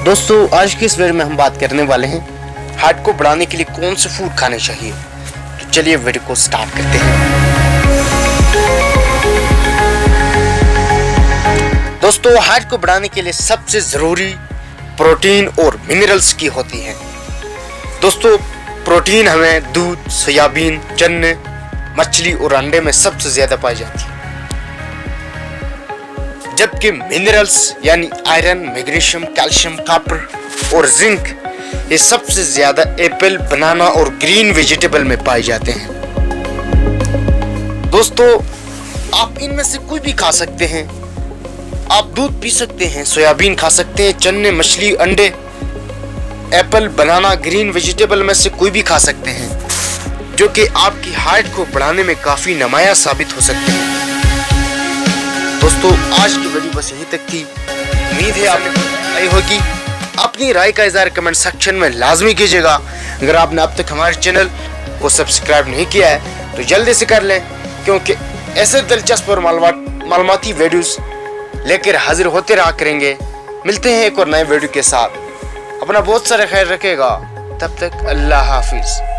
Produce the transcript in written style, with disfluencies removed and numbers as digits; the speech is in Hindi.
दोस्तों आज की इस वीडियो में हम बात करने वाले हैं हार्ट को बढ़ाने के लिए कौन से फूड खाने चाहिए। तो चलिए वीडियो को स्टार्ट करते हैं। दोस्तों हार्ट को बढ़ाने के लिए सबसे जरूरी प्रोटीन और मिनरल्स की होती है। दोस्तों प्रोटीन हमें दूध, सोयाबीन, चने, मछली और अंडे में सबसे ज्यादा पाई जाती है, जबकि मिनरल्स यानी आयरन, मैग्नीशियम, कैल्शियम, कॉपर और जिंक ये सबसे ज्यादा एप्पल, बनाना और ग्रीन वेजिटेबल में पाए जाते हैं। दोस्तों आप इनमें से कोई भी खा सकते हैं। आप दूध पी सकते हैं, सोयाबीन खा सकते हैं, चने, मछली, अंडे, एप्पल, बनाना, ग्रीन वेजिटेबल में से कोई भी खा सकते हैं, जो कि आपकी हार्ट को बढ़ाने में काफी नुमाया साबित हो सकते हैं। दोस्तों आज की वीडियो बस यहीं तक थी। उम्मीद है आपको आई होगी। अपनी राय का इज़हार कमेंट सेक्शन में लाजमी कीजिएगा। अगर आपने अब तक हमारे चैनल को सब्सक्राइब नहीं किया है तो जल्दी से कर लें, क्योंकि ऐसे दिलचस्प और मालूमाती वीडियोस लेकर हाजिर होते रहा करेंगे। मिलते हैं एक और नए वीडियो के साथ। अपना बहुत सारा ख्याल रखिएगा। तब तक अल्लाह हाफिज।